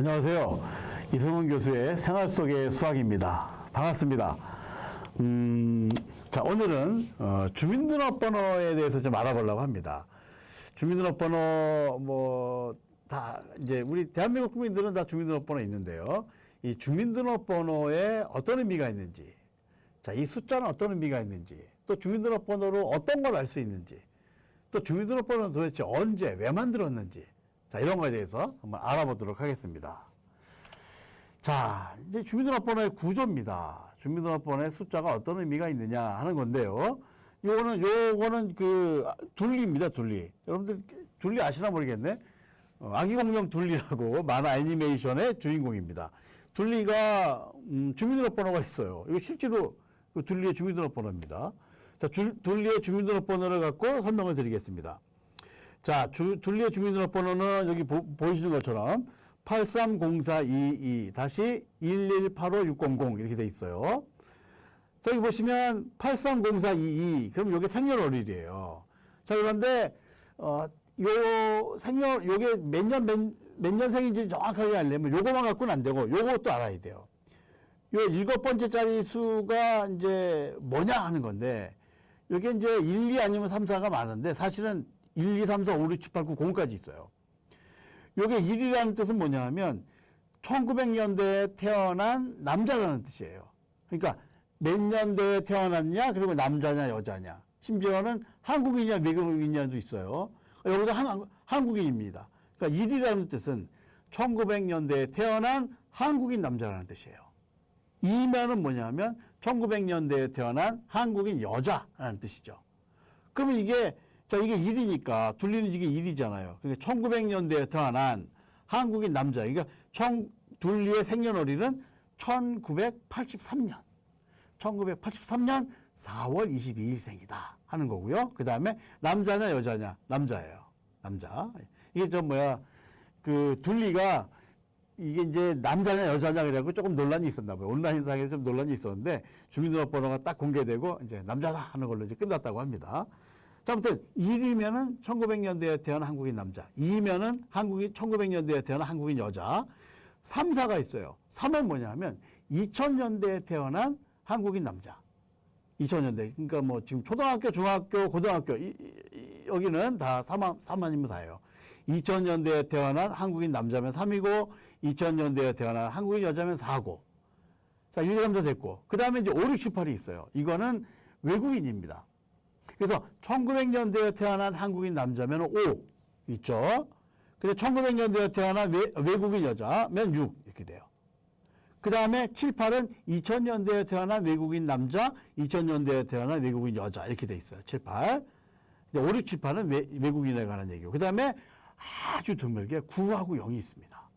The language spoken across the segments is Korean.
안녕하세요. 이승훈 교수의 생활 속의 수학입니다. 반갑습니다. 자, 오늘은 주민등록번호에 대해서 좀 알아보려고 합니다. 주민등록번호 다 이제 우리 대한민국 국민들은 다 주민등록번호 있는데요. 이 주민등록번호에 어떤 의미가 있는지, 자, 이 숫자는 어떤 의미가 있는지, 또 주민등록번호로 어떤 걸 알 수 있는지, 또 주민등록번호는 도대체 언제, 왜 만들었는지, 자, 이런 거에 대해서 한번 알아보도록 하겠습니다. 자, 이제 주민등록번호의 구조입니다. 주민등록번호의 숫자가 어떤 의미가 있느냐 하는 건데요. 요거는 그 둘리입니다, 둘리. 여러분들 둘리 아시나 모르겠네. 아기공룡 둘리라고 만화 애니메이션의 주인공입니다. 둘리가 주민등록번호가 있어요. 이거 실제로 그 둘리의 주민등록번호입니다. 자, 둘리의 주민등록번호를 갖고 설명을 드리겠습니다. 자, 둘리의 주민등록번호는 여기 보이시는 것처럼 830422-1185-600 이렇게 돼 있어요. 자, 여기 보시면 830422, 그럼 요게 생년월일이에요. 자, 그런데 요게 몇 년생인지 정확하게 알려면 요거만 갖고는 안 되고 요것도 알아야 돼요. 요 7번째 자리 수가 이제 뭐냐 하는 건데, 요게 이제 1, 2 아니면 3, 4가 많은데 사실은 1, 2, 3, 4, 5, 6, 7, 8, 9, 0까지 있어요. 요게 1이라는 뜻은 뭐냐 하면 1900년대에 태어난 남자라는 뜻이에요. 그러니까 몇 년대에 태어났냐, 그리고 남자냐, 여자냐. 심지어는 한국인이냐, 외국인이냐도 있어요. 여기서 한국인입니다. 그러니까 1이라는 뜻은 1900년대에 태어난 한국인 남자라는 뜻이에요. 2면은 뭐냐면 1900년대에 태어난 한국인 여자라는 뜻이죠. 그러면 이게 1이니까 둘리는 이게 1이잖아요. 그러니까 1900년대에 태어난 한국인 남자. 그러니까 둘리의 생년월일은 1983년. 1983년 4월 22일생이다 하는 거고요. 그 다음에 남자냐 여자냐? 남자예요. 남자. 이게 그 둘리가 이게 이제 남자냐 여자냐 그래갖고 조금 논란이 있었나 봐요. 온라인상에서 좀 논란이 있었는데 주민등록번호가 딱 공개되고 이제 남자다 하는 걸로 이제 끝났다고 합니다. 자, 아무튼 1이면은 1900년대에 태어난 한국인 남자, 2면은 1900년대에 태어난 한국인 여자, 3, 4가 있어요. 3은 뭐냐 하면 2000년대에 태어난 한국인 남자. 2000년대. 그러니까 뭐 지금 초등학교, 중학교, 고등학교 여기는 다 3아니면 4예요. 2000년대에 태어난 한국인 남자면 3이고 2000년대에 태어난 한국인 여자면 4고. 자, 1, 2, 3, 4 됐고. 그 다음에 이제 5, 6, 7, 8이 있어요. 이거는 외국인입니다. 그래서 1900년대에 태어난 한국인 남자면 5 있죠. 근데 1900년대에 태어난 외국인 여자면 6 이렇게 돼요. 그 다음에 7, 8은 2000년대에 태어난 외국인 남자, 2000년대에 태어난 외국인 여자 이렇게 돼 있어요. 7, 8. 5, 6, 7, 8은 외국인에 관한 얘기고. 그 다음에 아주 드물게 9하고 0이 있습니다.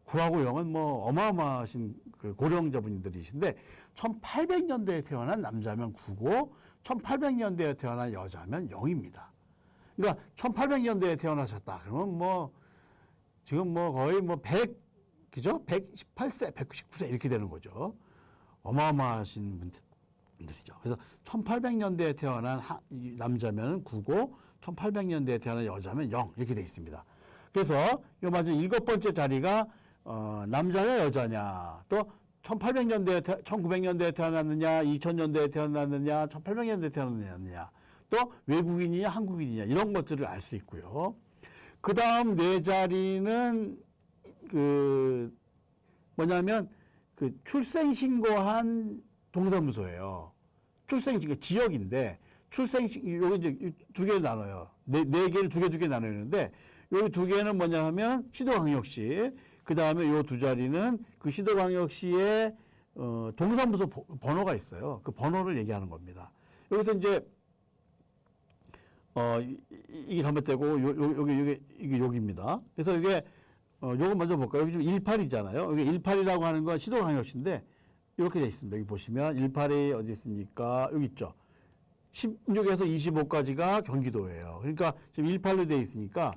9하고 0은 뭐 어마어마하신 그 고령자분들이신데 1800년대에 태어난 남자면 9고 1800년대에 태어난 여자면 0입니다. 그러니까 1800년대에 태어나셨다. 그러면 뭐 지금 뭐 거의 뭐 100, 그죠? 118세, 199세 이렇게 되는 거죠. 어마어마하신 분들이죠. 그래서 1800년대에 태어난 남자면 9고 1800년대에 태어난 여자면 0 이렇게 돼 있습니다. 그래서 요 맞은 7번째 자리가 남자냐 여자냐, 또 1800년대에 1900년대에 태어났느냐, 2000년대에 태어났느냐, 1800년대에 태어났느냐, 또 외국인이냐 한국인이냐 이런 것들을 알 수 있고요. 그 다음 네 자리는 뭐냐면 출생신고한 동사무소예요. 출생신고 지역인데 여기 이제 두 개를 나눠요. 네 개를 두 개 나누는데 여기 두 개는 뭐냐 하면 시도광역시, 그 다음에 요 두 자리는 그 시도광역시의 동사무소 번호가 있어요. 그 번호를 얘기하는 겁니다. 여기서 이제 이게 잘못되고 이게 여기입니다. 그래서 이게 요거 먼저 볼까요? 여기 지금 18이잖아요. 여기 18이라고 하는 건 시도광역시인데 이렇게 돼 있습니다. 여기 보시면 18이 어디 있습니까? 여기 있죠. 16에서 25까지가 경기도예요. 그러니까 지금 18로 돼 있으니까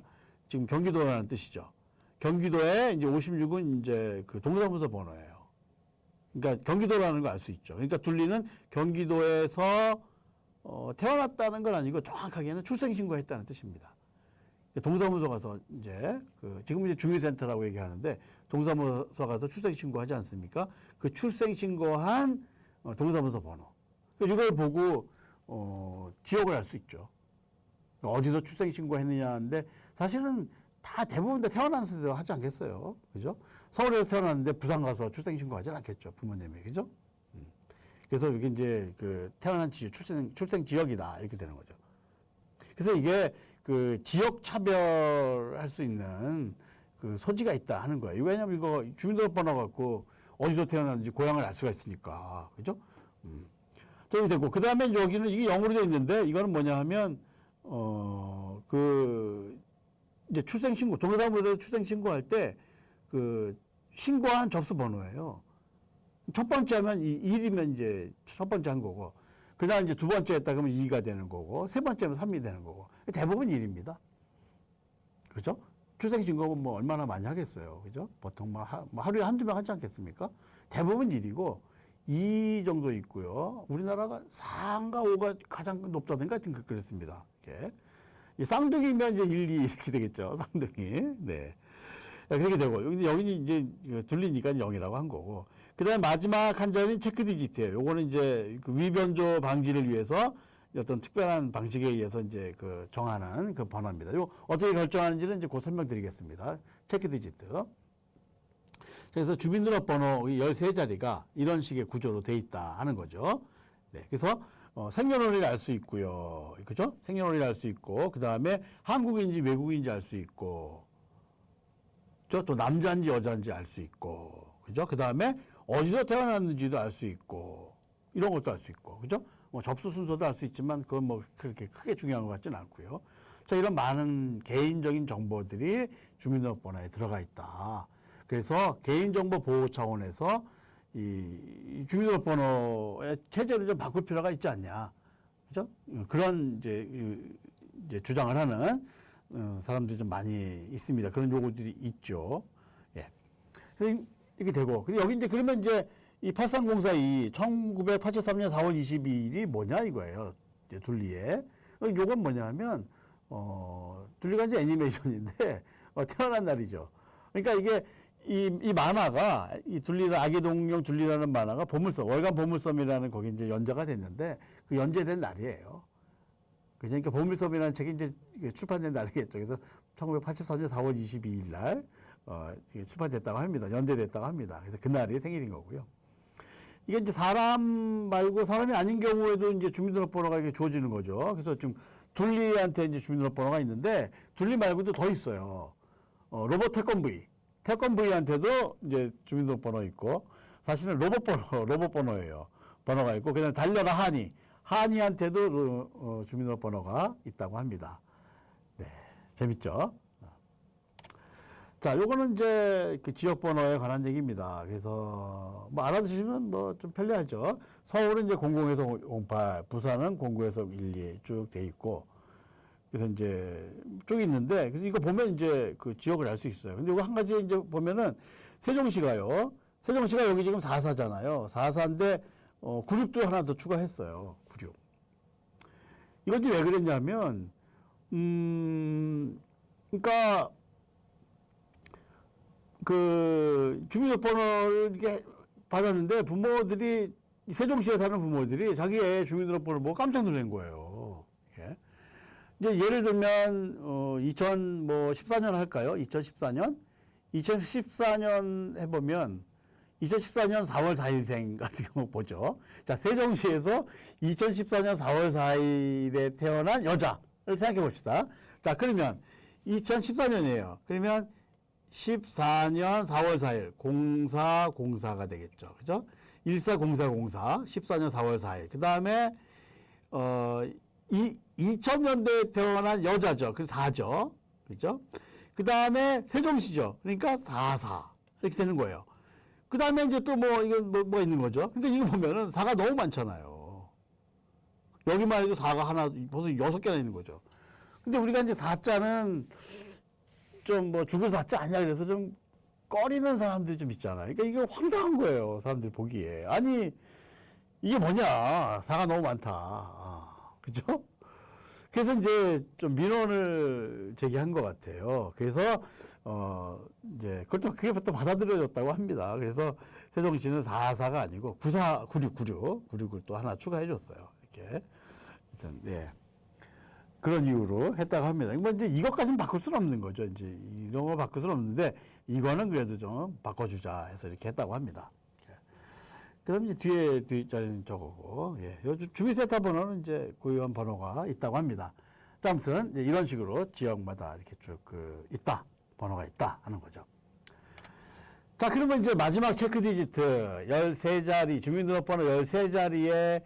지금 경기도라는 뜻이죠. 경기도에 이제 56은 이제 그 동사무소 번호예요. 그러니까 경기도라는 걸 알 수 있죠. 그러니까 둘리는 경기도에서 태어났다는 건 아니고 정확하게는 출생신고했다는 뜻입니다. 동사무소 가서 이제 지금 이제 주민센터라고 얘기하는데 동사무소 가서 출생신고하지 않습니까? 그 출생신고한 동사무소 번호. 이걸 보고 지역을 알 수 있죠. 어디서 출생신고했느냐 하는데 사실은 다 대부분 다 태어난 데도 하지 않겠어요. 그죠? 서울에서 태어났는데 부산 가서 출생신고하지 않겠죠. 부모님이. 그죠? 그래서 이게 이제 태어난 지역, 출생 지역이다. 이렇게 되는 거죠. 그래서 이게 지역 차별할 수 있는 소지가 있다 하는 거예요. 왜냐면 이거 주민등록번호 갖고 어디서 태어났는지 고향을 알 수가 있으니까. 그죠? 저기 되고. 그 다음에 여기는 이게 영어로 되어 있는데 이거는 뭐냐 하면, 이제 출생신고, 동사무소에서 출생신고할 때 신고한 접수 번호예요. 첫 번째 하면 1이면 이제 첫 번째 한 거고, 그 다음 이제 두 번째 했다 그러면 2가 되는 거고, 세 번째 하면 3이 되는 거고. 대부분 1입니다. 그죠? 출생신고는 뭐 얼마나 많이 하겠어요. 그죠? 보통 하루에 한두 명 하지 않겠습니까? 대부분 1이고, 2 정도 있고요. 우리나라가 4인가 5가 가장 높다든가 하여튼 그랬습니다. 이렇게. 쌍둥이면 이제 1, 2 이렇게 되겠죠. 쌍둥이. 네. 그렇게 되고. 여기는 이제 둘리니까 0이라고 한 거고. 그 다음에 마지막 한 자리는 체크 디지트예요. 요거는 이제 위변조 방지를 위해서 어떤 특별한 방식에 의해서 이제 정하는 번호입니다. 요 어떻게 결정하는지는 이제 곧 설명드리겠습니다. 체크 디지트. 그래서 주민등록번호 13자리가 이런 식의 구조로 돼 있다 하는 거죠. 네. 그래서 생년월일을 알 수 있고요. 그죠? 생년월일을 알 수 있고, 그 다음에 한국인지 외국인지 알 수 있고, 또 남자인지 여자인지 알 수 있고, 그죠? 그 다음에 어디서 태어났는지도 알 수 있고, 이런 것도 알 수 있고, 그죠? 접수 순서도 알 수 있지만, 그건 뭐 그렇게 크게 중요한 것 같지는 않고요. 자, 이런 많은 개인적인 정보들이 주민등록번호에 들어가 있다. 그래서 개인정보 보호 차원에서 이 주민등록번호의 체제를 좀 바꿀 필요가 있지 않냐. 그죠? 그런 이제 주장을 하는 사람들이 좀 많이 있습니다. 그런 요구들이 있죠. 예. 그래서 이렇게 되고. 여기 이제 그러면 이제 이 83042, 1983년 4월 22일이 뭐냐 이거예요. 이제 둘리에. 요건 뭐냐면, 둘리가 이제 애니메이션인데, 태어난 날이죠. 그러니까 이게 이 만화가, 이 둘리는 아기동용 둘리라는 만화가 보물섬, 월간 보물섬이라는 거기 이제 연재가 됐는데, 그 연재된 날이에요. 그러니까 보물섬이라는 책이 이제 출판된 날이겠죠. 그래서 1983년 4월 22일 날, 출판됐다고 합니다. 연재됐다고 합니다. 그래서 그날이 생일인 거고요. 이게 이제 사람 말고 사람이 아닌 경우에도 이제 주민등록번호가 이렇게 주어지는 거죠. 그래서 지금 둘리한테 이제 주민등록번호가 있는데, 둘리 말고도 더 있어요. 로봇 태권브이한테도 이제 주민등록번호 있고, 사실은 로봇번호예요. 번호가 있고, 그다음에 달려라 한이한테도 주민등록번호가 있다고 합니다. 네, 재밌죠? 자, 요거는 이제 지역번호에 관한 얘기입니다. 그래서 뭐 알아두시면 뭐 좀 편리하죠. 서울은 이제 00에서 08, 부산은 09에서 12 쭉 돼 있고, 그래서 이제 쭉 있는데, 그래서 이거 보면 이제 지역을 알 수 있어요. 근데 이거 한 가지 이제 보면은 세종시가요. 세종시가 여기 지금 44잖아요. 44인데, 96도 하나 더 추가했어요. 96. 이건 이제 왜 그랬냐면, 그러니까, 주민등록번호를 이렇게 받았는데 부모들이, 세종시에 사는 부모들이 자기 애 주민등록번호를 보고 깜짝 놀란 거예요. 예. 이제 예를 들면 2014년 할까요? 2014년? 2014년 해보면 2014년 4월 4일생 같은 경우 보죠. 자, 세종시에서 2014년 4월 4일에 태어난 여자를 생각해 봅시다. 자, 그러면 2014년이에요. 그러면 14년 4월 4일 0404가 되겠죠. 그죠? 140404 14년 4월 4일. 그 다음에 2000년대에 태어난 여자죠. 그래서 4죠. 그죠? 그 다음에 세종시죠. 그러니까 44. 이렇게 되는 거예요. 그 다음에 이제 또 이건 뭐가 있는 거죠. 그러니까 이거 보면은 4가 너무 많잖아요. 여기만 해도 4가 하나, 벌써 6개나 있는 거죠. 근데 우리가 이제 4자는 좀 죽을 4자 아니야. 그래서 좀 꺼리는 사람들이 좀 있잖아요. 그러니까 이게 황당한 거예요. 사람들이 보기에. 아니, 이게 뭐냐. 4가 너무 많다. 그죠? 그래서 이제 좀 민원을 제기한 것 같아요. 그래서 이제 그것도 그게 또 받아들여졌다고 합니다. 그래서 세종시는 44가 아니고 96을 또 하나 추가해 줬어요. 이렇게. 하여튼 예. 그런 이유로 했다고 합니다. 뭐 이제 이것까지는 바꿀 수는 없는 거죠. 이제 이런 거 바꿀 수는 없는데 이거는 그래도 좀 바꿔주자 해서 이렇게 했다고 합니다. 그다음 이제 뒤에 자리는 저거고, 예. 요 주민센터 번호는 이제 고유한 번호가 있다고 합니다. 자, 아무튼 이제 이런 식으로 지역마다 이렇게 쭉 번호가 있다 하는 거죠. 자, 그러면 이제 마지막 체크 디지트 13자리, 주민등록번호 13자리에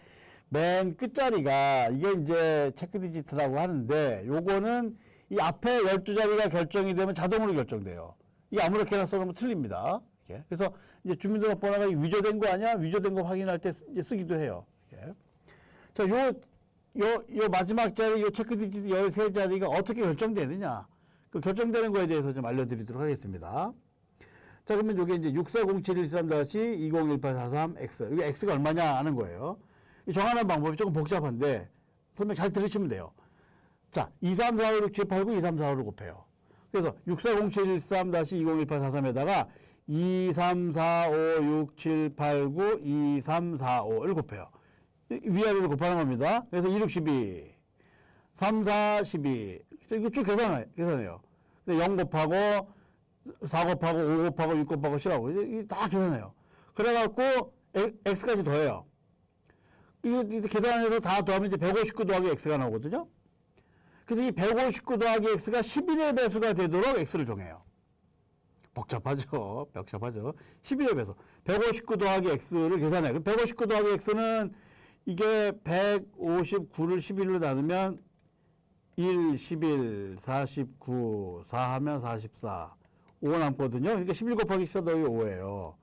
맨 끝자리가 이게 이제 체크 디지트라고 하는데 요거는 이 앞에 12자리가 결정이 되면 자동으로 결정돼요. 이게 아무렇게나 써놓으면 틀립니다. 이렇게. 그래서 이제 주민등록번호가 위조된 거 아니야? 위조된 거 확인할 때 쓰기도 해요. 이렇게. 자, 요 마지막 자리, 요 체크 디지트 13자리가 어떻게 결정되느냐? 그 결정되는 거에 대해서 좀 알려드리도록 하겠습니다. 자, 그러면 요게 이제 640713-201843X. 이게 X가 얼마냐 하는 거예요. 이 정하는 방법이 조금 복잡한데 설명 잘 들으시면 돼요. 자, 2345678 23456을 곱해요. 그래서 640713-201843에다가 234567892345를 곱해요. 위아래로 곱하는 겁니다. 그래서 2612, 3412 이거 쭉 계산해요. 0 곱하고 4 곱하고 5 곱하고 6 곱하고 7하고 이게 다 계산해요. 그래갖고 x까지 더해요. 이거 계산해서 다 더하면 이제 159 더하기 x가 나오거든요. 그래서 이 159 더하기 x가 11의 배수가 되도록 x를 정해요. 복잡하죠. 11의 배수. 159 더하기 x를 계산해요. 그럼 159 더하기 x는 이게 159를 11로 나누면 1, 11, 49, 4 하면 44, 5 남거든요. 그러니까 11 곱하기 14 더하기 5예요.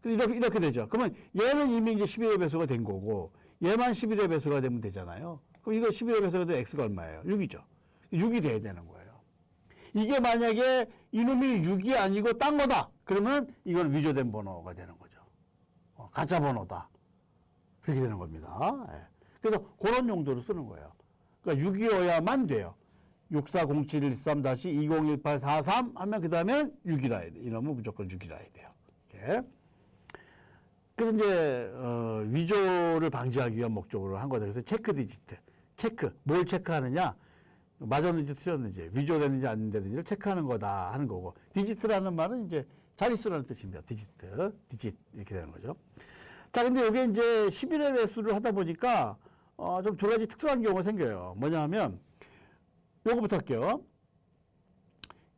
이렇게 되죠. 그러면 얘는 이미 이제 11의 배수가 된 거고, 얘만 11의 배수가 되면 되잖아요. 그럼 이거 11의 배수가 되면 x가 얼마예요? 6이죠. 6이 돼야 되는 거예요. 이게 만약에 이놈이 6이 아니고 딴 거다. 그러면 이건 위조된 번호가 되는 거죠. 가짜 번호다. 그렇게 되는 겁니다. 예. 그래서 그런 용도로 쓰는 거예요. 그러니까 6이어야만 돼요. 640713-201843 하면 그 다음에 6이라 해야 돼. 이놈은 무조건 6이라 해야 돼요. 이렇게. 그래서 이제 위조를 방지하기 위한 목적으로 한 거다. 그래서 체크 디지트. 뭘 체크하느냐? 맞았는지 틀렸는지, 위조됐는지 안 됐는지를 체크하는 거다 하는 거고. 디지트라는 말은 이제 자릿수라는 뜻입니다. 디지트 이렇게 되는 거죠. 자, 근데 이게 이제 11의 배수를 하다 보니까 좀 두 가지 특수한 경우가 생겨요. 뭐냐 하면 요거부터 할게요.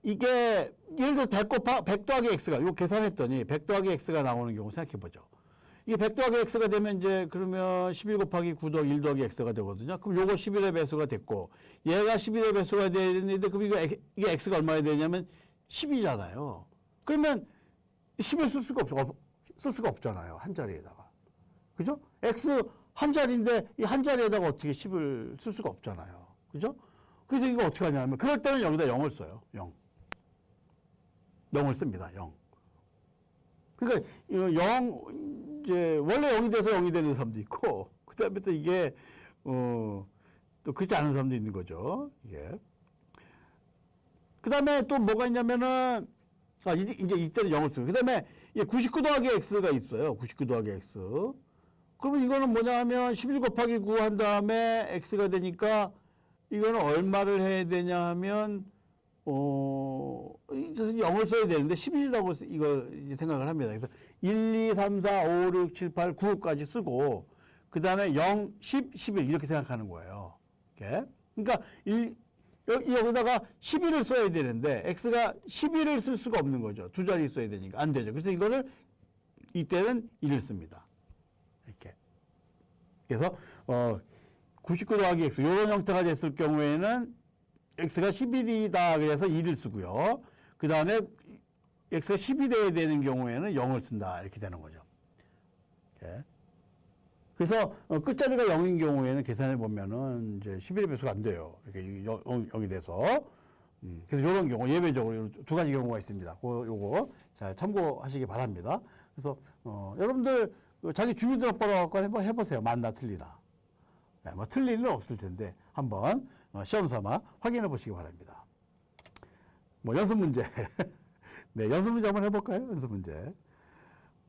이게 예를 들어 100 더하기 x가 이거 계산했더니 100 더하기 x가 나오는 경우 생각해 보죠. 이게 100 더하기 x가 되면 이제 그러면 11 곱하기 9 더하기 1 더하기 x가 되거든요. 그럼 요거 11의 배수가 됐고 얘가 11의 배수가 되는데 그럼 이게 x가 얼마나 되냐면 10이잖아요. 그러면 10을 쓸 수가 없잖아요. 한 자리에다가. 그죠? x 한 자리인데 이 한 자리에다가 어떻게 10을 쓸 수가 없잖아요. 그죠? 그래서 이거 어떻게 하냐면 그럴 때는 여기다 0을 써요. 0을 씁니다. 0. 그러니까 0 이제 원래 0이 돼서 0이 되는 사람도 있고 그다음에 또 이게 또 그렇지 않은 사람도 있는 거죠. 이게. 그다음에 또 뭐가 있냐면은 이제 이때는 0을 쓰고 그다음에 99 더하기 x가 있어요. 99 더하기 x. 그러면 이거는 뭐냐 하면 11 곱하기 9 한 다음에 x가 되니까 이거는 얼마를 해야 되냐 하면 0을 써야 되는데 11이라고 이거 생각을 합니다. 그래서 1, 2, 3, 4, 5, 6, 7, 8, 9까지 쓰고 그 다음에 0, 10, 11 이렇게 생각하는 거예요. 이렇게. 그러니까 여기다가 11을 써야 되는데 x가 11을 쓸 수가 없는 거죠. 두 자리 써야 되니까 안 되죠. 그래서 이거를 이때는 1을 씁니다. 이렇게. 그래서 99 더하기 x 이런 형태가 됐을 경우에는 x가 11이다 그래서 2를 쓰고요. 그 다음에 x가 10이 돼야 되는 경우에는 0을 쓴다 이렇게 되는 거죠. 이렇게. 그래서 끝자리가 0인 경우에는 계산해 보면은 이제 11의 배수가 안 돼요. 이렇게 0이 돼서. 그래서 이런 경우 예외적으로 두 가지 경우가 있습니다. 요거 잘 참고하시기 바랍니다. 그래서 여러분들 자기 주민등록번호 갖고 한번 해보세요. 맞나 틀리나. 네, 뭐 틀릴 일은 없을 텐데 한번 시험 삼아 확인해 보시기 바랍니다. 뭐 연습 문제. 네, 연습 문제 한번 해볼까요? 연습 문제.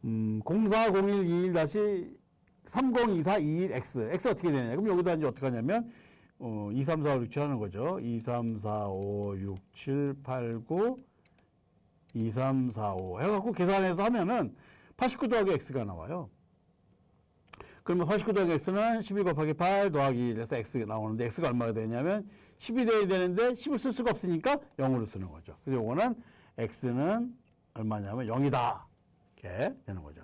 040121-302421X. X 어떻게 되냐. 그럼 여기다 이제 어떻게 하냐면, 2, 3, 4, 5, 6, 7 하는 거죠. 2, 3, 4, 5, 6, 7, 8, 9, 2, 3, 4, 5 해갖고 계산해서 하면은 89 더하기 X가 나와요. 그러면 89 더하기 X는 12 곱하기 8 더하기 1 해서 X가 나오는데 X가 얼마가 되냐면 10이 돼야 되는데 10을 쓸 수가 없으니까 0으로 쓰는 거죠. 그래서 요거는 X는 얼마냐면 0이다. 이렇게 되는 거죠.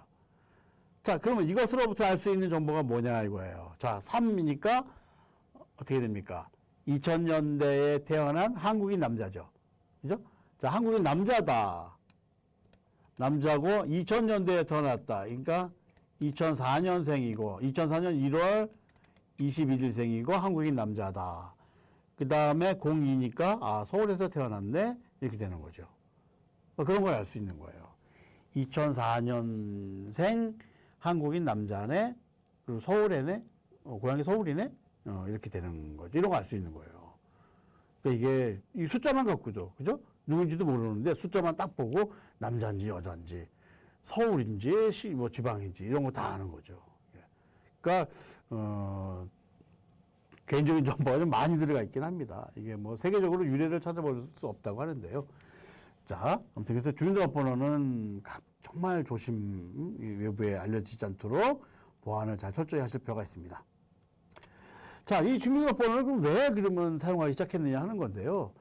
자, 그러면 이것으로부터 알 수 있는 정보가 뭐냐 이거예요. 자, 3이니까 어떻게 됩니까? 2000년대에 태어난 한국인 남자죠. 그죠? 자, 한국인 남자다. 남자고 2000년대에 태어났다. 그러니까 2004년생이고 2004년 1월 21일생이고 한국인 남자다. 그 다음에 02니까 서울에서 태어났네. 이렇게 되는 거죠. 그런 걸 알 수 있는 거예요. 2004년생 한국인 남자네. 그리고 서울에네. 고향이 서울이네. 이렇게 되는 거죠. 이런 거 알 수 있는 거예요. 그러니까 이게 이 숫자만 갖고도, 그죠? 누군지도 모르는데 숫자만 딱 보고 남자인지 여자인지 서울인지 뭐 지방인지 이런 거 다 아는 거죠. 그러니까 개인적인 정보가 좀 많이 들어가 있긴 합니다. 이게 뭐 세계적으로 유래를 찾아볼 수 없다고 하는데요. 자, 아무튼 그래서 주민등록번호는 정말 외부에 알려지지 않도록 보안을 잘 철저히 하실 필요가 있습니다. 자, 이 주민등록번호를 그럼 왜 그러면 사용하기 시작했느냐 하는 건데요.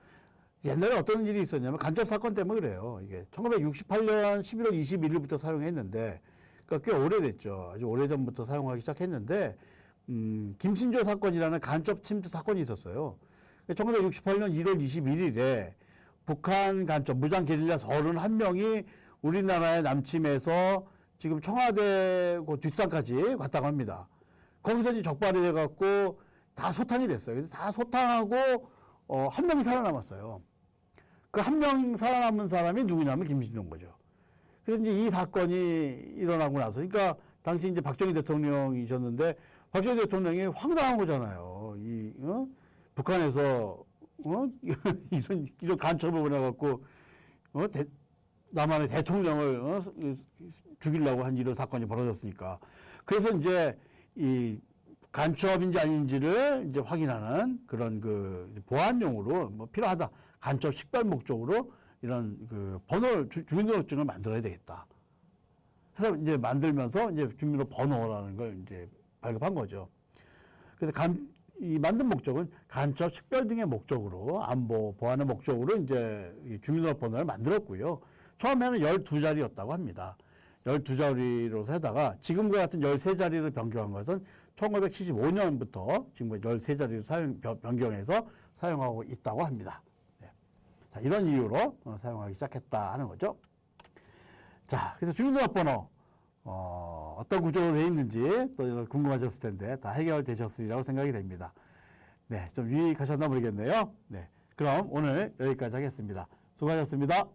옛날에 어떤 일이 있었냐면 간접 사건 때문에 그래요. 이게 1968년 11월 21일부터 사용했는데, 그러니까 꽤 오래됐죠. 아주 오래전부터 사용하기 시작했는데, 김신조 사건이라는 간접 침투 사건이 있었어요. 1968년 1월 21일에 북한 간첩 무장 게릴라 31명이 우리나라에 남침해서 지금 청와대 그 뒷산까지 갔다고 합니다. 거기서 이제 적발이 돼갖고 다 소탕이 됐어요. 그래서 다 소탕하고 한 명이 살아남았어요. 그 한 명 살아남은 사람이 누구냐면 김신조인 거죠. 그래서 이제 이 사건이 일어나고 나서, 그러니까 당시 이제 박정희 대통령이셨는데 박정희 대통령이 황당한 거잖아요. 북한에서 이런 간첩을 보내갖고 남한의 대통령을 죽이려고 한 이런 사건이 벌어졌으니까. 그래서 이제 이 간첩인지 아닌지를 이제 확인하는 그런 그 보안용으로 뭐 필요하다. 간첩 식별 목적으로 이런 그 번호를 주민등록증을 만들어야 되겠다. 그래서 이제 만들면서 이제 주민등록 번호라는 걸 이제 발급한 거죠. 그래서 이 만든 목적은 간첩 식별 등의 목적으로 안보 보안의 목적으로 이제 주민등록 번호를 만들었고요. 처음에는 12자리였다고 합니다. 12자리로 해다가 지금과 같은 13자리를 변경한 것은 1975년부터 지금 13자리로 변경해서 사용하고 있다고 합니다. 네. 자, 이런 이유로 사용하기 시작했다 하는 거죠. 자, 그래서 주민등록번호 어떤 구조로 되어 있는지 또 궁금하셨을 텐데 다 해결되셨으리라고 생각이 됩니다. 네, 좀 유익하셨나 모르겠네요. 네, 그럼 오늘 여기까지 하겠습니다. 수고하셨습니다.